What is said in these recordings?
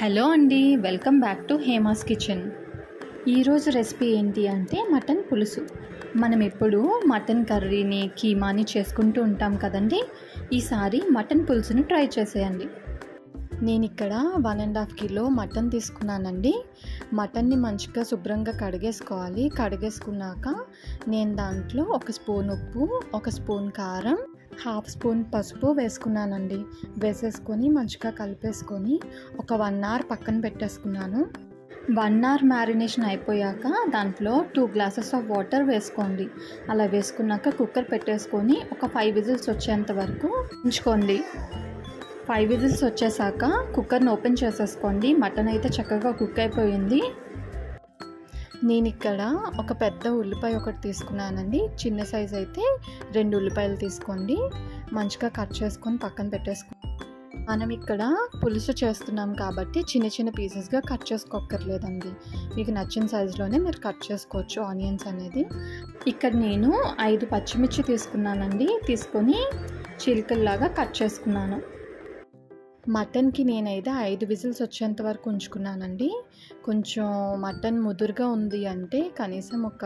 Hello అండి, welcome back to Hema's kitchen. ఈరోజు recipe ఏంటి అంటే మటన్ పులుసు. మనం ఎప్పుడు మటన్ కర్రీని కీమాని చేసుకుంటూ ఉంటాం కదండి. ఈసారి మటన్ పులుసుని ట్రై చేసేయండి. నేను ఇక్కడ 1.5 కిలో మటన్ తీసుకున్నానండి. మటన్ని మంచిగా శుభ్రంగా కడిగేసుకోవాలి. కడిగేసుకున్నాక నేను దాంట్లో 1 స్పూన్ ఉప్పు, 1 స్పూన్ కారం, 1/2 స్పూన్ పసుపు వేసుకున్నానండి. వేసేసుకొని మంచిగా కలిపేసుకొని ఒక 1 అవర్ పక్కన పెట్టేసుకున్నాను. 1 అవర్ మ్యారినేషన్ అయిపోయాక దాంట్లో 2 గ్లాసెస్ ఆఫ్ వాటర్ వేసుకోండి. అలా వేసుకున్నాక కుక్కర్ పెట్టేసుకొని ఒక 5 విజిల్స్ వచ్చేంత వరకు ఉంచుకోండి. 5 విజిల్స్ వచ్చేసాక కుక్కర్ని ఓపెన్ చేసేసుకోండి. మటన్ అయితే చక్కగా కుక్ అయిపోయింది. నేను ఇక్కడ ఒక పెద్ద ఉల్లిపాయ ఒకటి తీసుకున్నానండి. చిన్న సైజ్ అయితే 2 ఉల్లిపాయలు తీసుకోండి. మంచిగా కట్ చేసుకొని పక్కన పెట్టేసుకోండి. మనం ఇక్కడ పులుసు చేస్తున్నాం కాబట్టి చిన్న చిన్న పీసెస్గా కట్ చేసుకోక్కర్లేదండి. మీకు నచ్చిన సైజులోనే మీరు కట్ చేసుకోవచ్చు ఆనియన్స్ అనేది. ఇక్కడ నేను 5 పచ్చిమిర్చి తీసుకున్నానండి. తీసుకొని చిలుకల్లాగా కట్ చేసుకున్నాను. మటన్కి నేనైతే 5 విజిల్స్ వచ్చేంత వరకు ఉంచుకున్నానండి. కొంచెం మటన్ ముదురుగా ఉంది అంటే కనీసం ఒక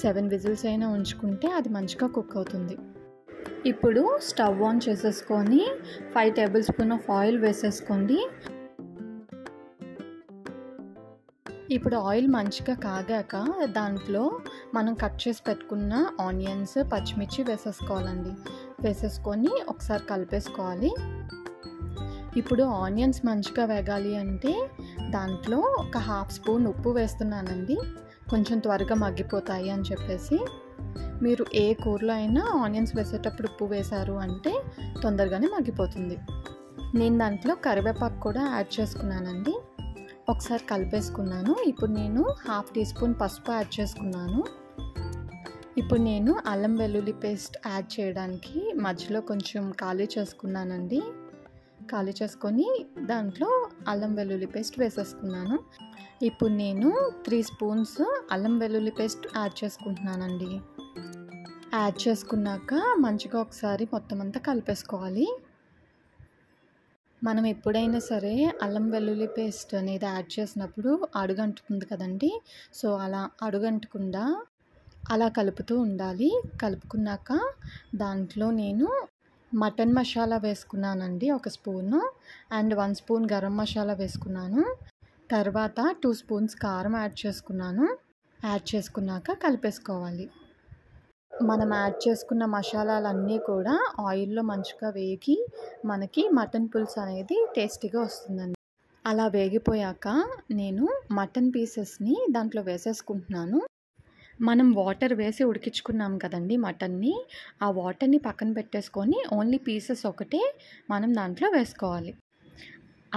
7 విజిల్స్ అయినా ఉంచుకుంటే అది మంచిగా కుక్ అవుతుంది. ఇప్పుడు స్టవ్ ఆన్ చేసేసుకొని 5 టేబుల్ స్పూన్ ఆఫ్ ఆయిల్ వేసేసుకోండి. ఇప్పుడు ఆయిల్ మంచిగా కాగాక దాంట్లో మనం కట్ చేసి పెట్టుకున్న ఆనియన్స్, పచ్చిమిర్చి వేసేసుకోవాలండి. వేసేసుకొని ఒకసారి కలిపేసుకోవాలి. ఇప్పుడు ఆనియన్స్ మంచిగా వేగాలి అంటే దాంట్లో ఒక 1/2 స్పూన్ ఉప్పు వేస్తున్నానండి. కొంచెం త్వరగా మగ్గిపోతాయి అని చెప్పేసి. మీరు ఏ కూరలో అయినా ఆనియన్స్ వేసేటప్పుడు ఉప్పు వేశారు అంటే తొందరగానే మగ్గిపోతుంది. నేను దాంట్లో కరివేపాకు కూడా యాడ్ చేసుకున్నానండి. ఒకసారి కలిపేసుకున్నాను. ఇప్పుడు నేను 1/2 టీ స్పూన్ పసుపు యాడ్ చేసుకున్నాను. ఇప్పుడు నేను అల్లం వెల్లుల్లి పేస్ట్ యాడ్ చేయడానికి మధ్యలో కొంచెం ఖాళీ చేసుకున్నానండి. ఖాళీ చేసుకొని దాంట్లో అల్లం వెల్లుల్లి పేస్ట్ వేసేసుకున్నాను. ఇప్పుడు నేను 3 స్పూన్స్ అల్లం వెల్లుల్లి పేస్ట్ యాడ్ చేసుకుంటున్నానండి. యాడ్ చేసుకున్నాక మంచిగా ఒకసారి మొత్తం అంతా కలిపేసుకోవాలి. మనం ఎప్పుడైనా సరే అల్లం వెల్లుల్లి పేస్ట్ అనేది యాడ్ చేసినప్పుడు అడుగంటుతుంది కదండి. సో అలా అడుగంటకుండా అలా కలుపుతూ ఉండాలి. కలుపుకున్నాక దాంట్లో నేను మటన్ మసాలా వేసుకున్నానండి 1 spoon, and 1 spoon garam masala వేసుకున్నాను. తర్వాత 2 స్పూన్స్ కారం యాడ్ చేసుకున్నాను. యాడ్ చేసుకున్నాక కలిపేసుకోవాలి. మనం యాడ్ చేసుకున్న మసాలాలన్నీ కూడా ఆయిల్లో మంచిగా వేగి మనకి మటన్ పులుసు అనేది టేస్టీగా వస్తుందండి. అలా వేగిపోయాక నేను మటన్ పీసెస్ని దాంట్లో వేసేసుకుంటున్నాను. మనం వాటర్ వేసి ఉడికించుకున్నాం కదండి మటన్ని. ఆ వాటర్ని పక్కన పెట్టేసుకొని ఓన్లీ పీసెస్ ఒకటే మనం దాంట్లో వేసుకోవాలి.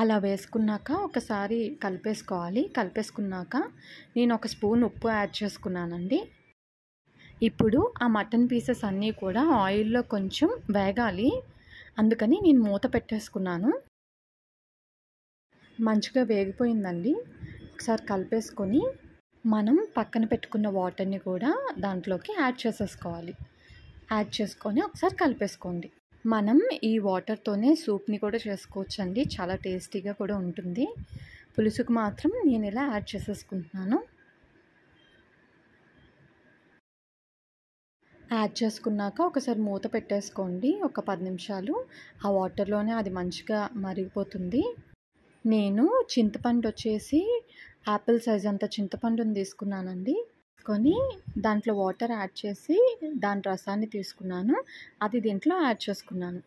అలా వేసుకున్నాక ఒకసారి కలిపేసుకోవాలి. కలిపేసుకున్నాక నేను 1 స్పూన్ ఉప్పు యాడ్ చేసుకున్నానండి. ఇప్పుడు ఆ మటన్ పీసెస్ అన్నీ కూడా ఆయిల్లో కొంచెం వేగాలి. అందుకని నేను మూత పెట్టేసుకున్నాను. మంచిగా వేగిపోయిందండి. ఒకసారి కలిపేసుకొని మనం పక్కన పెట్టుకున్న వాటర్ని కూడా దాంట్లోకి యాడ్ చేసేసుకోవాలి. యాడ్ చేసుకొని ఒకసారి కలిపేసుకోండి. మనం ఈ వాటర్తోనే సూప్ని కూడా చేసుకోవచ్చండి. చాలా టేస్టీగా కూడా ఉంటుంది. పులుసుకు మాత్రం నేను ఇలా యాడ్ చేసేసుకుంటున్నాను. యాడ్ చేసుకున్నాక ఒకసారి మూత పెట్టేసుకోండి. ఒక 10 నిమిషాలు ఆ వాటర్లోనే అది మంచిగా మరిగిపోతుంది. నేను చింతపండు వచ్చేసి యాపిల్ సైజ్ అంత చింతపండుని తీసుకున్నానండి. కొని దాంట్లో వాటర్ యాడ్ చేసి దాని రసాన్ని తీసుకున్నాను. అది దీంట్లో యాడ్ చేసుకున్నాను.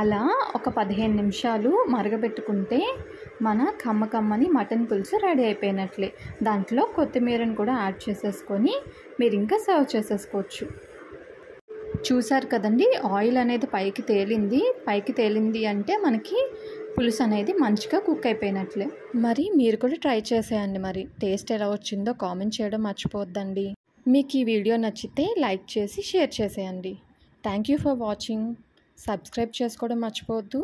అలా ఒక 15 నిమిషాలు మరగబెట్టుకుంటే మన కమ్మకమ్మని మటన్ పులుసు రెడీ అయిపోయినట్లే. దాంట్లో కొత్తిమీరని కూడా యాడ్ చేసేసుకొని మీరు ఇంకా సర్వ్ చేసేసుకోవచ్చు. చూసారు కదండి, ఆయిల్ అనేది పైకి తేలింది అంటే మనకి పులుసు అనేది మంచిగా కుక్ అయిపోయినట్లే. మరి మీరు కూడా ట్రై చేసేయండి. మరి టేస్ట్ ఎలా వచ్చిందో కామెంట్ చేయడం మర్చిపోవద్దండి. మీకు ఈ వీడియో నచ్చితే లైక్ చేసి షేర్ చేసేయండి. Thank you for watching. Subscribe చేసుకోవడం మర్చిపోవద్దు.